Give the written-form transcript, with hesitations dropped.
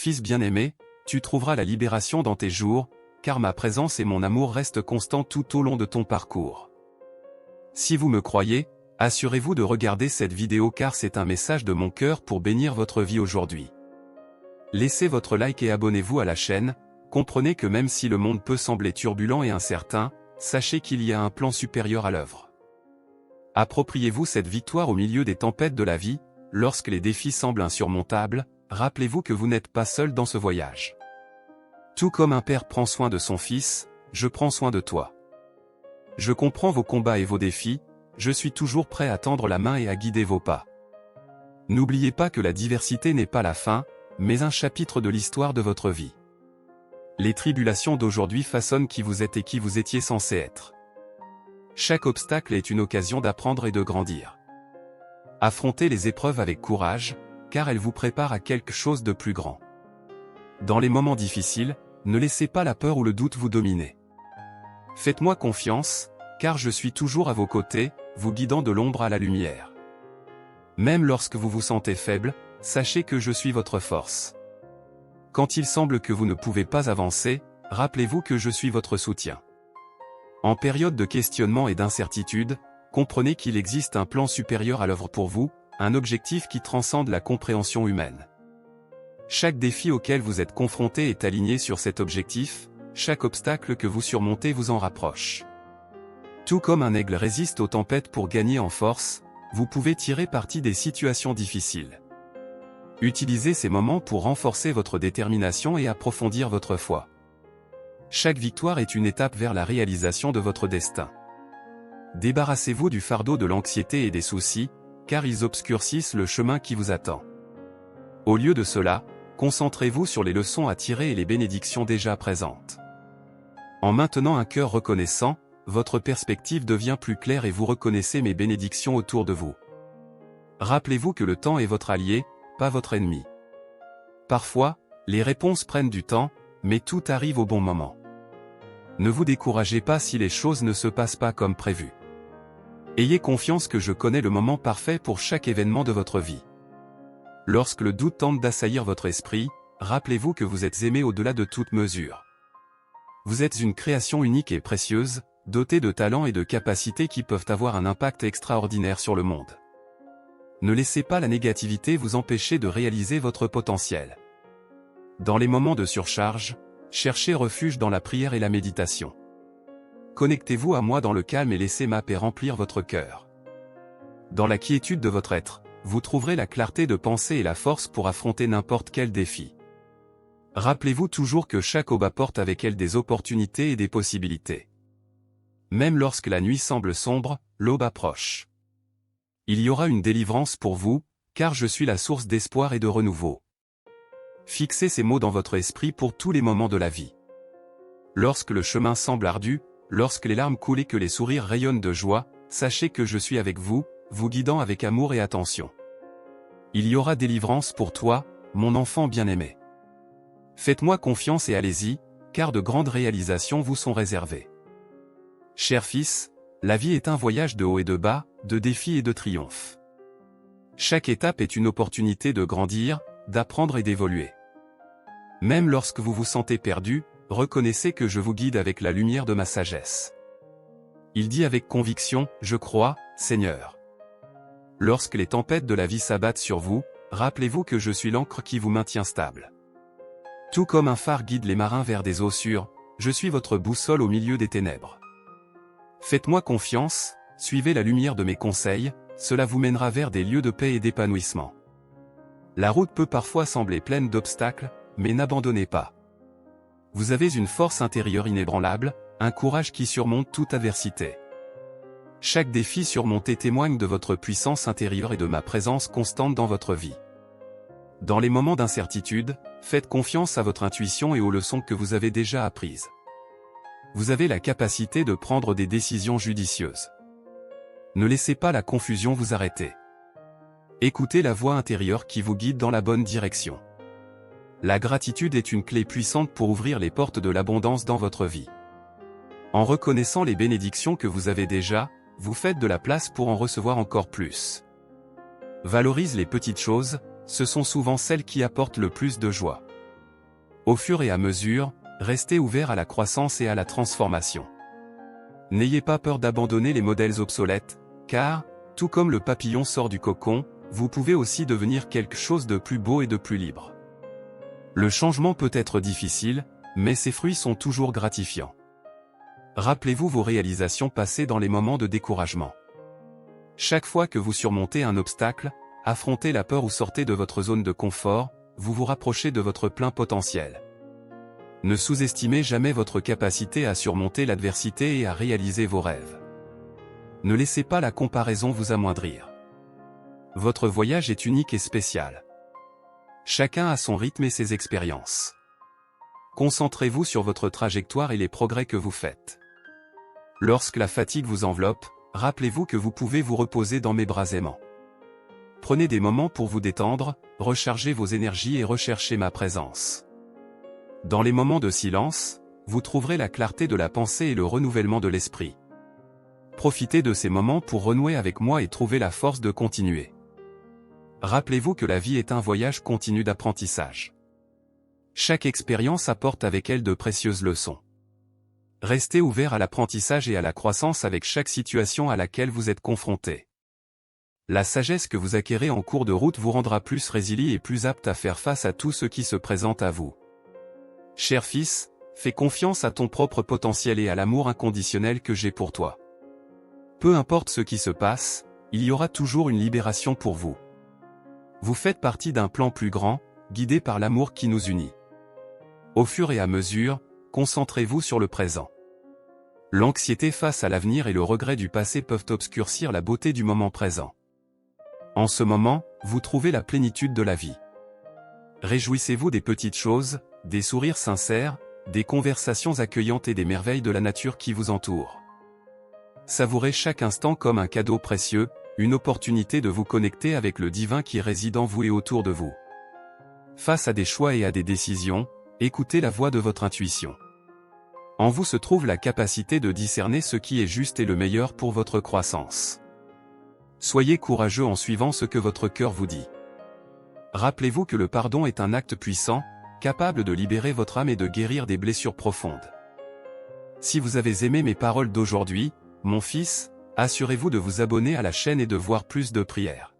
Fils bien-aimé, tu trouveras la libération dans tes jours, car ma présence et mon amour restent constants tout au long de ton parcours. Si vous me croyez, assurez-vous de regarder cette vidéo car c'est un message de mon cœur pour bénir votre vie aujourd'hui. Laissez votre like et abonnez-vous à la chaîne, comprenez que même si le monde peut sembler turbulent et incertain, sachez qu'il y a un plan supérieur à l'œuvre. Appropriez-vous cette victoire au milieu des tempêtes de la vie, lorsque les défis semblent insurmontables, rappelez-vous que vous n'êtes pas seul dans ce voyage. Tout comme un père prend soin de son fils, je prends soin de toi. Je comprends vos combats et vos défis, je suis toujours prêt à tendre la main et à guider vos pas. N'oubliez pas que la diversité n'est pas la fin, mais un chapitre de l'histoire de votre vie. Les tribulations d'aujourd'hui façonnent qui vous êtes et qui vous étiez censé être. Chaque obstacle est une occasion d'apprendre et de grandir. Affrontez les épreuves avec courage, car elles vous préparent à quelque chose de plus grand. Dans les moments difficiles, ne laissez pas la peur ou le doute vous dominer. Faites-moi confiance, car je suis toujours à vos côtés, vous guidant de l'ombre à la lumière. Même lorsque vous vous sentez faible, sachez que je suis votre force. Quand il semble que vous ne pouvez pas avancer, rappelez-vous que je suis votre soutien. En période de questionnement et d'incertitude, comprenez qu'il existe un plan supérieur à l'œuvre pour vous, un objectif qui transcende la compréhension humaine. Chaque défi auquel vous êtes confronté est aligné sur cet objectif, chaque obstacle que vous surmontez vous en rapproche. Tout comme un aigle résiste aux tempêtes pour gagner en force, vous pouvez tirer parti des situations difficiles. Utilisez ces moments pour renforcer votre détermination et approfondir votre foi. Chaque victoire est une étape vers la réalisation de votre destin. Débarrassez-vous du fardeau de l'anxiété et des soucis, car ils obscurcissent le chemin qui vous attend. Au lieu de cela, concentrez-vous sur les leçons à tirer et les bénédictions déjà présentes. En maintenant un cœur reconnaissant, votre perspective devient plus claire et vous reconnaissez mes bénédictions autour de vous. Rappelez-vous que le temps est votre allié, pas votre ennemi. Parfois, les réponses prennent du temps, mais tout arrive au bon moment. Ne vous découragez pas si les choses ne se passent pas comme prévu. Ayez confiance que je connais le moment parfait pour chaque événement de votre vie. Lorsque le doute tente d'assaillir votre esprit, rappelez-vous que vous êtes aimé au-delà de toute mesure. Vous êtes une création unique et précieuse, dotée de talents et de capacités qui peuvent avoir un impact extraordinaire sur le monde. Ne laissez pas la négativité vous empêcher de réaliser votre potentiel. Dans les moments de surcharge, cherchez refuge dans la prière et la méditation. Connectez-vous à moi dans le calme et laissez ma paix remplir votre cœur. Dans la quiétude de votre être, vous trouverez la clarté de pensée et la force pour affronter n'importe quel défi. Rappelez-vous toujours que chaque aube apporte avec elle des opportunités et des possibilités. Même lorsque la nuit semble sombre, l'aube approche. Il y aura une délivrance pour vous, car je suis la source d'espoir et de renouveau. Fixez ces mots dans votre esprit pour tous les moments de la vie. Lorsque le chemin semble ardu, lorsque les larmes coulent et que les sourires rayonnent de joie, sachez que je suis avec vous, vous guidant avec amour et attention. Il y aura délivrance pour toi, mon enfant bien-aimé. Faites-moi confiance et allez-y, car de grandes réalisations vous sont réservées. Cher fils, la vie est un voyage de haut et de bas, de défis et de triomphes. Chaque étape est une opportunité de grandir, d'apprendre et d'évoluer. Même lorsque vous vous sentez perdu, reconnaissez que je vous guide avec la lumière de ma sagesse. Il dit avec conviction, je crois, Seigneur. Lorsque les tempêtes de la vie s'abattent sur vous, rappelez-vous que je suis l'ancre qui vous maintient stable. Tout comme un phare guide les marins vers des eaux sûres, je suis votre boussole au milieu des ténèbres. Faites-moi confiance, suivez la lumière de mes conseils, cela vous mènera vers des lieux de paix et d'épanouissement. La route peut parfois sembler pleine d'obstacles, mais n'abandonnez pas. Vous avez une force intérieure inébranlable, un courage qui surmonte toute adversité. Chaque défi surmonté témoigne de votre puissance intérieure et de ma présence constante dans votre vie. Dans les moments d'incertitude, faites confiance à votre intuition et aux leçons que vous avez déjà apprises. Vous avez la capacité de prendre des décisions judicieuses. Ne laissez pas la confusion vous arrêter. Écoutez la voix intérieure qui vous guide dans la bonne direction. La gratitude est une clé puissante pour ouvrir les portes de l'abondance dans votre vie. En reconnaissant les bénédictions que vous avez déjà, vous faites de la place pour en recevoir encore plus. Valorise les petites choses, ce sont souvent celles qui apportent le plus de joie. Au fur et à mesure, restez ouvert à la croissance et à la transformation. N'ayez pas peur d'abandonner les modèles obsolètes, car, tout comme le papillon sort du cocon, vous pouvez aussi devenir quelque chose de plus beau et de plus libre. Le changement peut être difficile, mais ses fruits sont toujours gratifiants. Rappelez-vous vos réalisations passées dans les moments de découragement. Chaque fois que vous surmontez un obstacle, affrontez la peur ou sortez de votre zone de confort, vous vous rapprochez de votre plein potentiel. Ne sous-estimez jamais votre capacité à surmonter l'adversité et à réaliser vos rêves. Ne laissez pas la comparaison vous amoindrir. Votre voyage est unique et spécial. Chacun a son rythme et ses expériences. Concentrez-vous sur votre trajectoire et les progrès que vous faites. Lorsque la fatigue vous enveloppe, rappelez-vous que vous pouvez vous reposer dans mes bras aimants. Prenez des moments pour vous détendre, rechargez vos énergies et recherchez ma présence. Dans les moments de silence, vous trouverez la clarté de la pensée et le renouvellement de l'esprit. Profitez de ces moments pour renouer avec moi et trouver la force de continuer. Rappelez-vous que la vie est un voyage continu d'apprentissage. Chaque expérience apporte avec elle de précieuses leçons. Restez ouvert à l'apprentissage et à la croissance avec chaque situation à laquelle vous êtes confronté. La sagesse que vous acquérez en cours de route vous rendra plus résilient et plus apte à faire face à tout ce qui se présente à vous. Cher fils, fais confiance à ton propre potentiel et à l'amour inconditionnel que j'ai pour toi. Peu importe ce qui se passe, il y aura toujours une libération pour vous. Vous faites partie d'un plan plus grand, guidé par l'amour qui nous unit. Au fur et à mesure, concentrez-vous sur le présent. L'anxiété face à l'avenir et le regret du passé peuvent obscurcir la beauté du moment présent. En ce moment, vous trouvez la plénitude de la vie. Réjouissez-vous des petites choses, des sourires sincères, des conversations accueillantes et des merveilles de la nature qui vous entoure. Savourez chaque instant comme un cadeau précieux, une opportunité de vous connecter avec le divin qui réside en vous et autour de vous. Face à des choix et à des décisions, écoutez la voix de votre intuition. En vous se trouve la capacité de discerner ce qui est juste et le meilleur pour votre croissance. Soyez courageux en suivant ce que votre cœur vous dit. Rappelez-vous que le pardon est un acte puissant, capable de libérer votre âme et de guérir des blessures profondes. Si vous avez aimé mes paroles d'aujourd'hui, mon fils, assurez-vous de vous abonner à la chaîne et de voir plus de prières.